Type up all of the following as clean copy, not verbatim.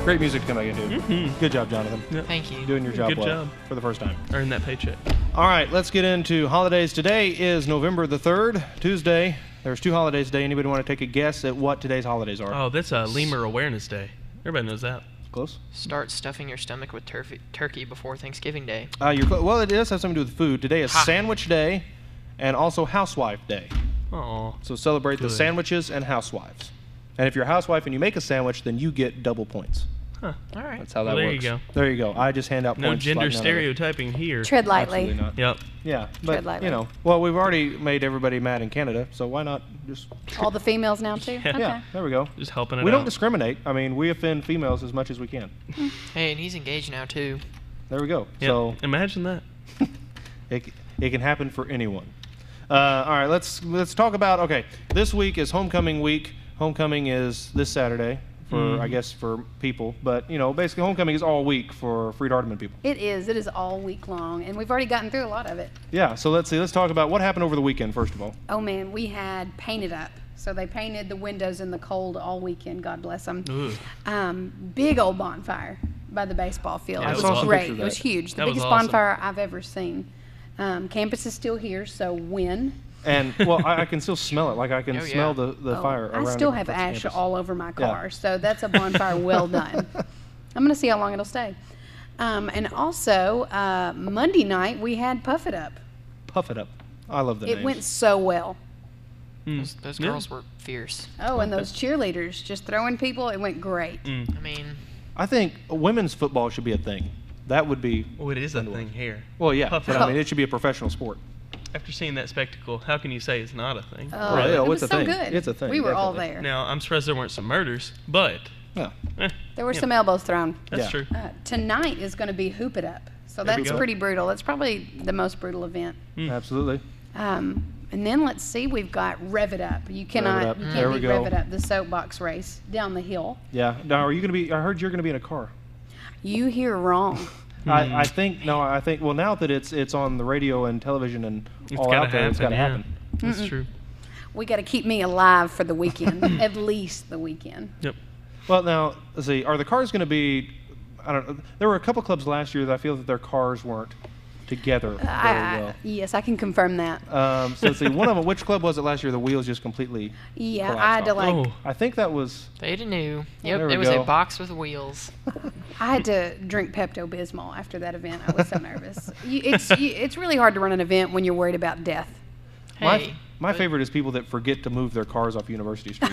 Great music to come back into. Good job, Jonathan. Yep. Thank you. Doing your job Good well job. for the first time. Earn that paycheck. All right, let's get into holidays. Today is November the 3rd, Tuesday. There's 2 holidays today. Anybody want to take a guess at what today's holidays are? Oh, that's Lemur Awareness Day. Everybody knows that. Close? Start stuffing your stomach with turkey before Thanksgiving Day. Well, it does have something to do with food. Today is Sandwich Day and also Housewife Day. Oh. So celebrate the sandwiches and housewives. And if you're a housewife and you make a sandwich, then you get double points. Huh. All right. That's how that There works. you go. There you go. I just hand out No points. gender like none of it. stereotyping here. Tread lightly. Absolutely not. Yep. Yeah, Tread but lightly. you know, well, we've already made everybody mad in Canada, so why not just? All the females now too. Yeah. Okay. Yeah, there we go. Just helping it We out. don't discriminate. I mean, we offend females as much as we can. Hey, and he's engaged now too. There we go. Yep. So Imagine that. it can happen for anyone. All right, let's talk about. Okay, this week is homecoming week. Homecoming is this Saturday for I guess for people, but you know, basically homecoming is all week for Freed-Hardeman people. It is. It is all week long, and we've already gotten through a lot of it. Yeah. So let's see. Let's talk about what happened over the weekend first of all. Oh man, we had painted up. So they painted the windows in the cold all weekend. God bless them. Big old bonfire by the baseball field. Yeah, It I was saw some great. pictures of It was that. huge. The That was biggest awesome. bonfire I've ever seen. Campus is still here, so win. And well, I can still smell it. Like I can Oh, yeah. smell the fire around. I still different have parts of ash campus. all over my Yeah. car, so that's a bonfire well done. I'm going to see how long it'll stay. And also, Monday night, we had Puff It Up. Puff it up. I love the It names. went so well. Those Yeah. girls were fierce. Oh, and those cheerleaders just throwing people, it went great. I mean, I think women's football should be a thing. That would be. Oh, it is a thing here. Well, yeah, Puff but it I up. mean, it should be a professional sport. After seeing that spectacle, how can you say it's not a thing? Oh, Right, yeah, it it's was a so thing. good. It's a thing, We were all definitely. there. Now, I'm surprised there weren't some murders, but Yeah. There were Yeah. some elbows thrown. that's Yeah. true. Tonight is going to be Hoop It Up. So There we that's go. pretty brutal. It's probably the most brutal event. Absolutely. And then let's see, we've got Rev It Up. You cannot, Up. you There can't we beat go. Rev It Up, the soapbox race down the hill. Yeah. Now, are you going to be? I heard you're going to be in a car. You hear wrong. I think no. I think well now that it's on the radio and television and It's all gotta out there, it's got to yeah. happen. That's true. We got to keep me alive for the weekend, at least the weekend. Yep. Well, now let's see. Are the cars going to be? I don't know. There were a couple clubs last year that I feel that their cars weren't together very well. Yes, I can confirm that. So let's see. One of them. Which club was it last year? The wheels just completely. Yeah, collapsed I had to off. like, Oh, I think that was. they knew. There Yep, we it was go. a box with wheels. I had to drink Pepto-Bismol after that event. I was so nervous. It's really hard to run an event when you're worried about death. Hey, My favorite is people that forget to move their cars off University Street.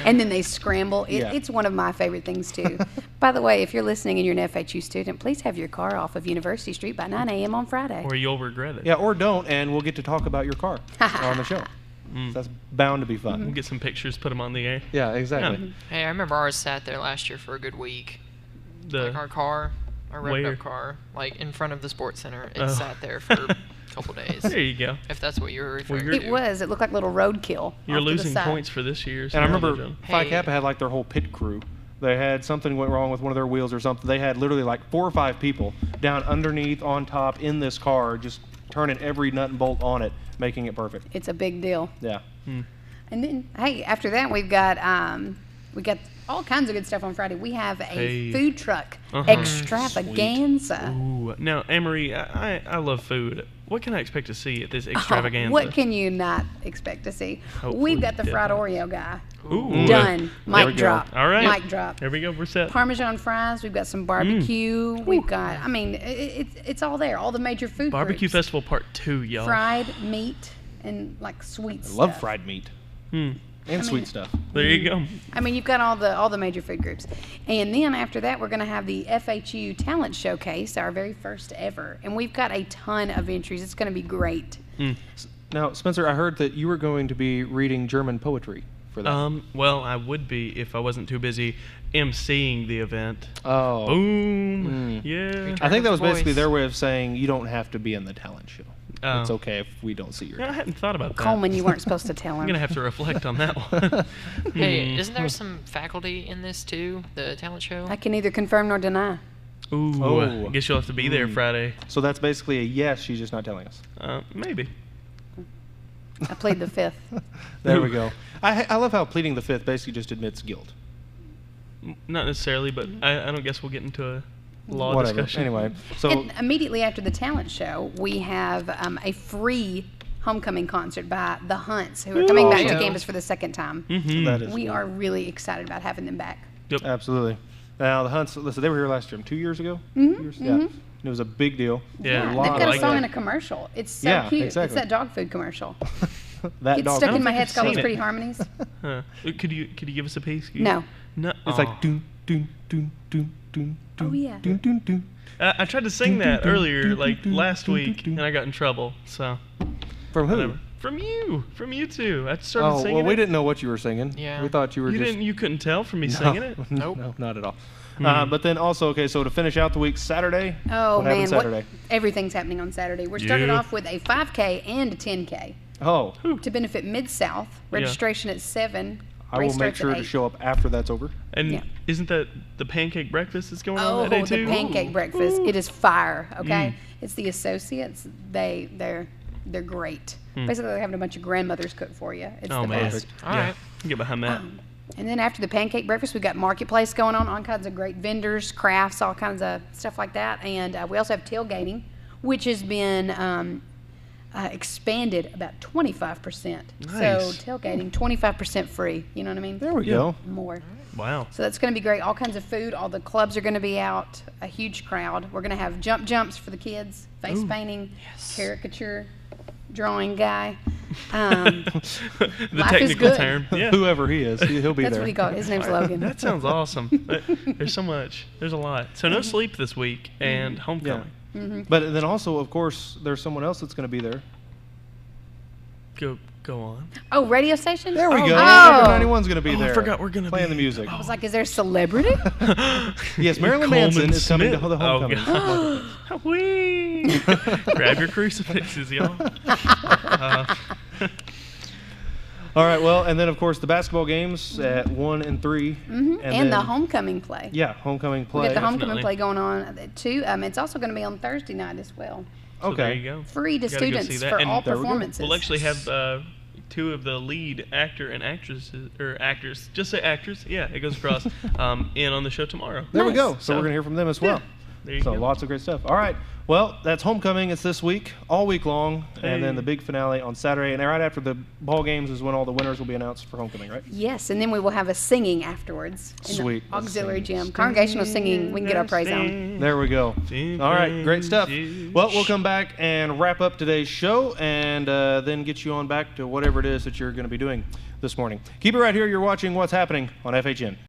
And then they scramble. Yeah. It's one of my favorite things, too. By the way, if you're listening and you're an FHU student, please have your car off of University Street by 9 a.m. on Friday. or you'll regret it. Yeah, or don't, and we'll get to talk about your car on the show. So that's bound to be fun. We'll get some pictures, put them on the air. Yeah, exactly. hey, I remember ours sat there last year for a good week. Like our car, our revved Where? up car, like in front of the sports center. It Oh. sat there for a couple days. There you go. If that's what you were referring you're- to. It was. It looked like little roadkill. You're off to the losing side. points for this year's. And I remember John. Phi Hey. Kappa had like their whole pit crew. They had something went wrong with one of their wheels or something. They had literally like 4 or 5 people down underneath, on top, in this car, just turning every nut and bolt on it, making it perfect. It's a big deal. Yeah. And then, hey, after that, we got all kinds of good stuff on Friday. We have a Hey. food truck Uh-huh. extravaganza. Ooh. Now, Amory, I love food. What can I expect to see at this extravaganza? What can you not expect to see? Hopefully We've got the fried definitely. Oreo guy. Ooh. Done. There we Mic go. drop. All right. Mic drop. There we go. We're set. Parmesan fries. We've got some barbecue. We've got, I mean, it's all there. All the major food Barbecue groups. Festival Part 2, y'all. Fried meat and like sweet I stuff. love fried meat Hmm. and sweet mean- stuff. There you go. I mean, you've got all the major food groups. And then after that, we're going to have the FHU Talent Showcase, our very first ever. And we've got a ton of entries. It's going to be great. Now, Spencer, I heard that you were going to be reading German poetry for that. Well, I would be if I wasn't too busy emceeing the event. Oh. Boom. Yeah. I think that was Voice. basically their way of saying you don't have to be in the talent show. Oh. It's okay if we don't see your Yeah, I hadn't thought about that. Coleman, you weren't supposed to tell I'm him. going to have to reflect on that one. Hey, isn't there some faculty in this too? The talent show. I can neither confirm nor deny. Ooh. Oh. I guess you'll have to be there Friday. So that's basically a yes, she's just not telling us. Maybe. I plead the fifth. There we go. I love how pleading the fifth basically just admits guilt. not necessarily, but I don't guess we'll get into a law Whatever. discussion. Anyway, so And immediately after the talent show, we have a free homecoming concert by the Hunts, who are coming back to Awesome. campus for the second time. that is We are really excited about having them back. Yep. absolutely. Now the Hunts, listen, they were here last year, 2 years ago. 2 years? Yeah, and it was a big deal. Yeah, They've lot got a like song that. in a commercial. It's so Yeah, cute. exactly. It's that dog food commercial. That It's dog. stuck I in don't my think head. I've It's called seen Those it. Pretty Harmonies. Huh. Could you give us a piece? No. No. It's like doon doon doon doon doon doon. Oh, yeah. Doon doon doon. I tried to sing that earlier, like last week, and I got in trouble. So From who? whatever. From you two. I started Oh, singing well, we it. didn't know what you were singing. Yeah. We thought you were You just. didn't. You couldn't tell from me singing it. Nope. No, not at all. But then also, okay, so to finish out the week, Saturday. Oh, what man. happened Saturday? Everything's happening on Saturday. We're starting Yeah. off with a 5K and a 10K Oh, to benefit Mid-South. Registration at 7. I will Race make starts sure at to 8. show up after that's over. And Yeah. isn't that the pancake breakfast that's going on Oh, that day the too? pancake breakfast. It is fire, okay? It's the associates. They're great. Basically, they're having a bunch of grandmothers cook for you. It's Oh the man. best. All yeah. right. Get behind that. And then after the pancake breakfast, we've got marketplace going on, all kinds of great vendors, crafts, all kinds of stuff like that. And we also have tailgating, which has been expanded about 25%. Nice. So tailgating, 25% free. You know what I mean? There we Yeah. go. More. Wow. So that's going to be great. All kinds of food. All the clubs are going to be out. A huge crowd. We're going to have jumps for the kids, face painting, caricature, drawing guy. The Life is technical good. term. Yeah. Whoever he is, he'll be That's there. what he called it. His name's Logan. That sounds awesome. There's so much. There's a lot. So no sleep this week and homecoming. But then also, of course, there's someone else that's going to be there. Go on. Oh, radio station? There we oh, go. Oh. 91's going to be Oh, there. I forgot we're gonna playing be- the music. I was like, is there a celebrity? Yes, Marilyn Coleman Manson is coming to Smith. the homecoming. Oh, God. Whee! Grab your crucifixes, y'all. All right, well, and then of course the basketball games at 1 and 3, And the then- homecoming play. Yeah, homecoming We play. got the homecoming Definitely. play going on too. It's also going to be on Thursday night as well. So Okay. there you go. Free to Gotta go see students that. for And all there we go. performances. We'll actually have two of the lead actor and actresses, or actors, just say actors, yeah, it goes across, in on the show tomorrow. There we Nice. go. So we're going to hear from them as well. There you So go. lots of great stuff. All right. Well, that's homecoming. It's this week, all week long, and then Hey. the big finale on Saturday. And then right after the ball games is when all the winners will be announced for homecoming, right? Yes, and then we will have a singing afterwards. In Sweet. The auxiliary Sing. gym. Congregational singing. We can get our praise on. There we go. All right, great stuff. Well, we'll come back and wrap up today's show and then get you on back to whatever it is that you're going to be doing this morning. Keep it right here. You're watching What's Happening on FHN.